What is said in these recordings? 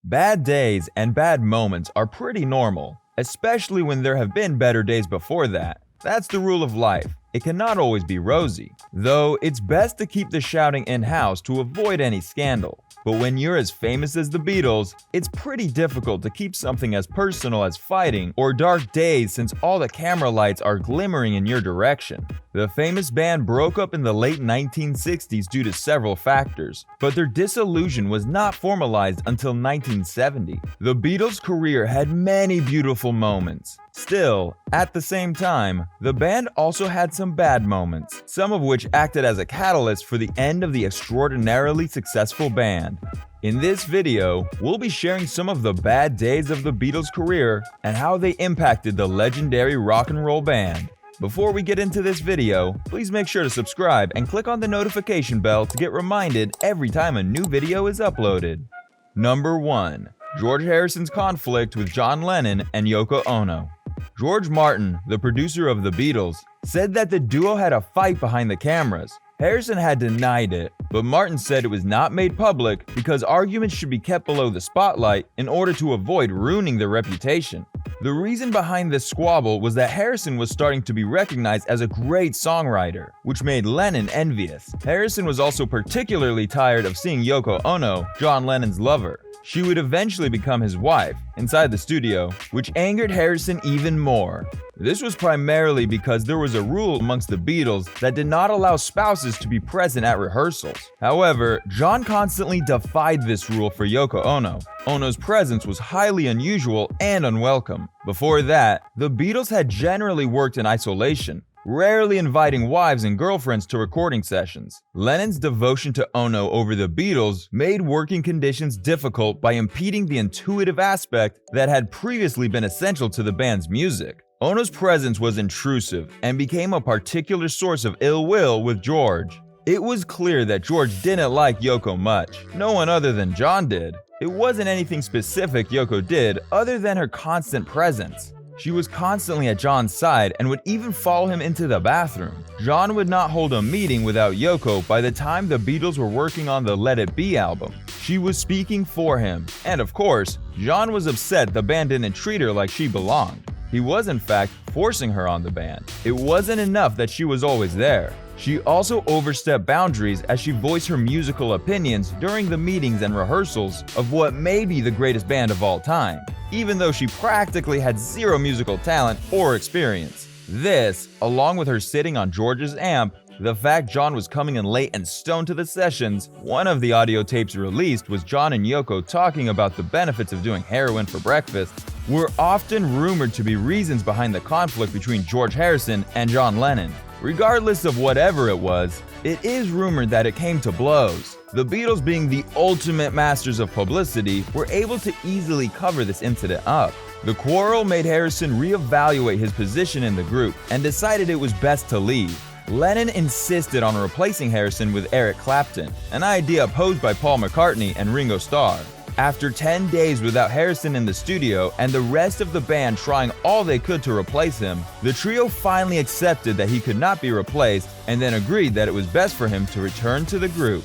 Bad days and bad moments are pretty normal, especially when there have been better days before that. That's the rule of life. It cannot always be rosy, though it's best to keep the shouting in-house to avoid any scandal. But when you're as famous as the Beatles, it's pretty difficult to keep something as personal as fighting or dark days since all the camera lights are glimmering in your direction. The famous band broke up in the late 1960s due to several factors, but their dissolution was not formalized until 1970. The Beatles' career had many beautiful moments. Still, at the same time, the band also had some bad moments, some of which acted as a catalyst for the end of the extraordinarily successful band. In this video, we'll be sharing some of the bad days of the Beatles' career and how they impacted the legendary rock and roll band. Before we get into this video, please make sure to subscribe and click on the notification bell to get reminded every time a new video is uploaded. Number 1. George Harrison's conflict with John Lennon and Yoko Ono. George Martin, the producer of the Beatles, said that the duo had a fight behind the cameras. Harrison had denied it, but Martin said it was not made public because arguments should be kept below the spotlight in order to avoid ruining their reputation. The reason behind this squabble was that Harrison was starting to be recognized as a great songwriter, which made Lennon envious. Harrison was also particularly tired of seeing Yoko Ono, John Lennon's lover. She would eventually become his wife, inside the studio, which angered Harrison even more. This was primarily because there was a rule amongst the Beatles that did not allow spouses to be present at rehearsals. However, John constantly defied this rule for Yoko Ono. Ono's presence was highly unusual and unwelcome. Before that, the Beatles had generally worked in isolation, rarely inviting wives and girlfriends to recording sessions. Lennon's devotion to Ono over the Beatles made working conditions difficult by impeding the intuitive aspect that had previously been essential to the band's music. Ono's presence was intrusive and became a particular source of ill will with George. It was clear that George didn't like Yoko much. No one other than John did. It wasn't anything specific Yoko did other than her constant presence. She was constantly at John's side and would even follow him into the bathroom. John would not hold a meeting without Yoko by the time the Beatles were working on the Let It Be album. She was speaking for him, and of course, John was upset the band didn't treat her like she belonged. He was in fact forcing her on the band. It wasn't enough that she was always there. She also overstepped boundaries as she voiced her musical opinions during the meetings and rehearsals of what may be the greatest band of all time, even though she practically had zero musical talent or experience. This, along with her sitting on George's amp, the fact John was coming in late and stoned to the sessions, one of the audio tapes released was John and Yoko talking about the benefits of doing heroin for breakfast, were often rumored to be reasons behind the conflict between George Harrison and John Lennon. Regardless of whatever it was, it is rumored that it came to blows. The Beatles, being the ultimate masters of publicity, were able to easily cover this incident up. The quarrel made Harrison reevaluate his position in the group and decided it was best to leave. Lennon insisted on replacing Harrison with Eric Clapton, an idea opposed by Paul McCartney and Ringo Starr. After 10 days without Harrison in the studio and the rest of the band trying all they could to replace him, the trio finally accepted that he could not be replaced and then agreed that it was best for him to return to the group.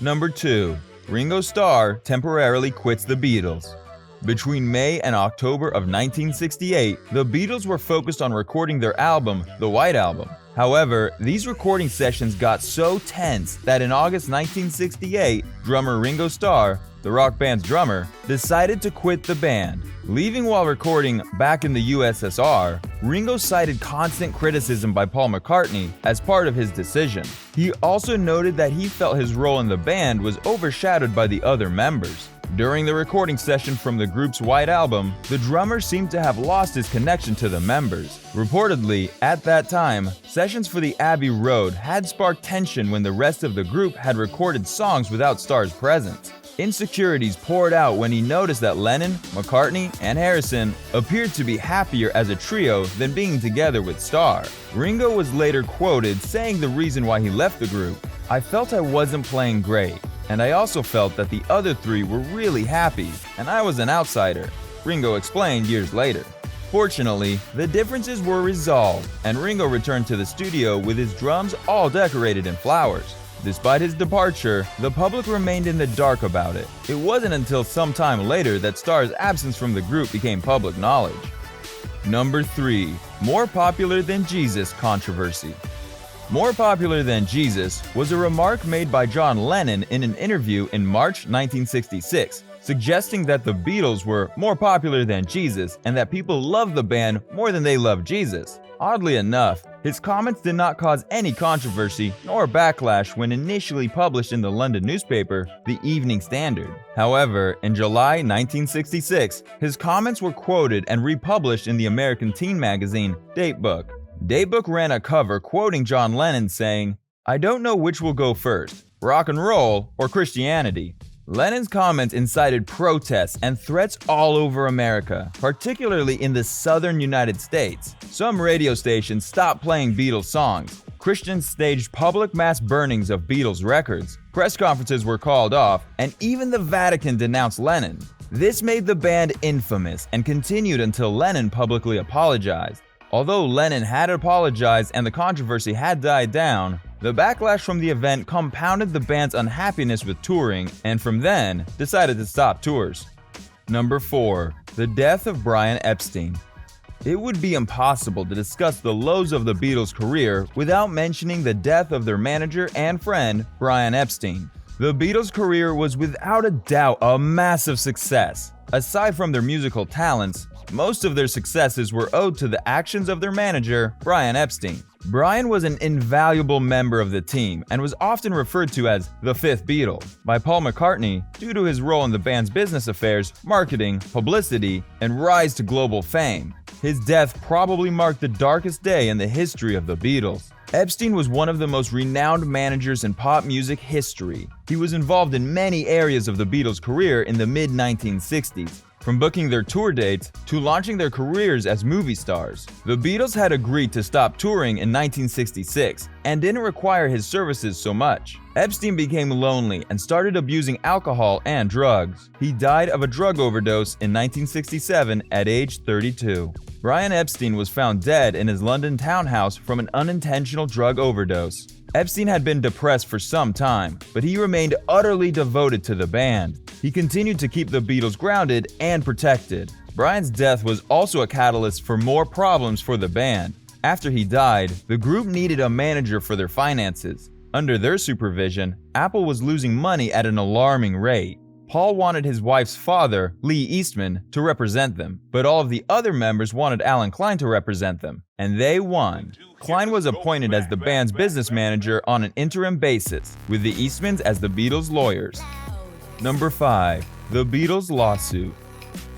Number 2. Ringo Starr temporarily quits the Beatles. Between May and October of 1968, the Beatles were focused on recording their album, The White Album. However, these recording sessions got so tense that in August 1968, drummer Ringo Starr, the rock band's drummer, decided to quit the band. Leaving while recording Back in the USSR, Ringo cited constant criticism by Paul McCartney as part of his decision. He also noted that he felt his role in the band was overshadowed by the other members. During the recording session from the group's White Album, the drummer seemed to have lost his connection to the members. Reportedly, at that time, sessions for the Abbey Road had sparked tension when the rest of the group had recorded songs without Starr's presence. Insecurities poured out when he noticed that Lennon, McCartney, and Harrison appeared to be happier as a trio than being together with Starr. Ringo was later quoted saying the reason why he left the group: "I felt I wasn't playing great, and I also felt that the other three were really happy, and I was an outsider," Ringo explained years later. Fortunately, the differences were resolved, and Ringo returned to the studio with his drums all decorated in flowers. Despite his departure, the public remained in the dark about it. It wasn't until some time later that Starr's absence from the group became public knowledge. Number 3. More popular than Jesus controversy. More popular than Jesus was a remark made by John Lennon in an interview in March 1966, suggesting that the Beatles were more popular than Jesus and that people loved the band more than they loved Jesus. Oddly enough, his comments did not cause any controversy nor backlash when initially published in the London newspaper, The Evening Standard. However, in July 1966, his comments were quoted and republished in the American teen magazine, Datebook. Datebook ran a cover quoting John Lennon saying, "I don't know which will go first, rock and roll or Christianity." Lennon's comments incited protests and threats all over America, particularly in the southern United States. Some radio stations stopped playing Beatles songs. Christians staged public mass burnings of Beatles records. Press conferences were called off, and even the Vatican denounced Lennon. This made the band infamous and continued until Lennon publicly apologized. Although Lennon had apologized and the controversy had died down, the backlash from the event compounded the band's unhappiness with touring, and from then, decided to stop tours. Number 4. The death of Brian Epstein. It would be impossible to discuss the lows of the Beatles' career without mentioning the death of their manager and friend, Brian Epstein. The Beatles' career was without a doubt a massive success. Aside from their musical talents, most of their successes were owed to the actions of their manager, Brian Epstein. Brian was an invaluable member of the team and was often referred to as the fifth Beatle by Paul McCartney due to his role in the band's business affairs, marketing, publicity, and rise to global fame. His death probably marked the darkest day in the history of the Beatles. Epstein was one of the most renowned managers in pop music history. He was involved in many areas of the Beatles' career in the mid-1960s, from booking their tour dates to launching their careers as movie stars. The Beatles had agreed to stop touring in 1966 and didn't require his services so much. Epstein became lonely and started abusing alcohol and drugs. He died of a drug overdose in 1967 at age 32. Brian Epstein was found dead in his London townhouse from an unintentional drug overdose. Epstein had been depressed for some time, but he remained utterly devoted to the band. He continued to keep the Beatles grounded and protected. Brian's death was also a catalyst for more problems for the band. After he died, the group needed a manager for their finances. Under their supervision, Apple was losing money at an alarming rate. Paul wanted his wife's father, Lee Eastman, to represent them, but all of the other members wanted Alan Klein to represent them, and they won. Klein was appointed as the band's business manager on an interim basis, with the Eastmans as the Beatles' lawyers. Number 5. The Beatles lawsuit.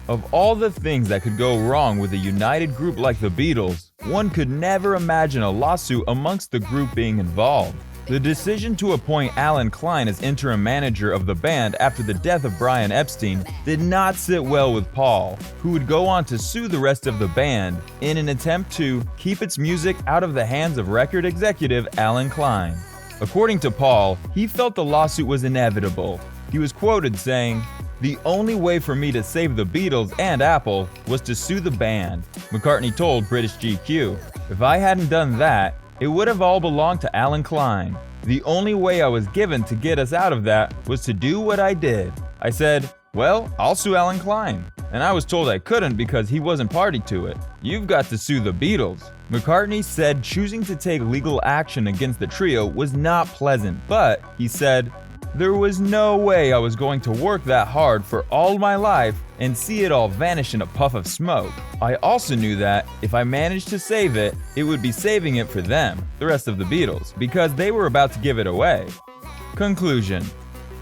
Of all the things that could go wrong with a united group like the Beatles, one could never imagine a lawsuit amongst the group being involved. The decision to appoint Alan Klein as interim manager of the band after the death of Brian Epstein did not sit well with Paul, who would go on to sue the rest of the band in an attempt to keep its music out of the hands of record executive Alan Klein. According to Paul, he felt the lawsuit was inevitable. He was quoted saying, "The only way for me to save the Beatles and Apple was to sue the band." McCartney told British GQ, "If I hadn't done that, it would have all belonged to Alan Klein. The only way I was given to get us out of that was to do what I did. I said, well, I'll sue Alan Klein. And I was told I couldn't because he wasn't party to it. You've got to sue the Beatles." McCartney said choosing to take legal action against the trio was not pleasant, but, he said, "There was no way I was going to work that hard for all my life and see it all vanish in a puff of smoke. I also knew that if I managed to save it, it would be saving it for them, the rest of the Beatles, because they were about to give it away." Conclusion.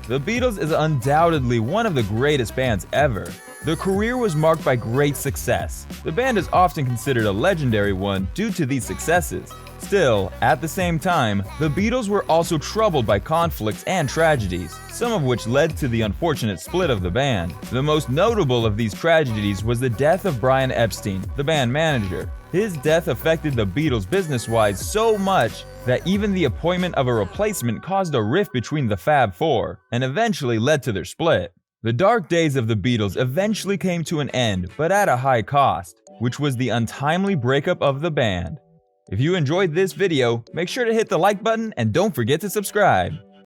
The Beatles is undoubtedly one of the greatest bands ever. Their career was marked by great success. The band is often considered a legendary one due to these successes. Still, at the same time, the Beatles were also troubled by conflicts and tragedies, some of which led to the unfortunate split of the band. The most notable of these tragedies was the death of Brian Epstein, the band manager. His death affected the Beatles business-wise so much that even the appointment of a replacement caused a rift between the Fab Four, and eventually led to their split. The dark days of the Beatles eventually came to an end, but at a high cost, which was the untimely breakup of the band. If you enjoyed this video, make sure to hit the like button and don't forget to subscribe.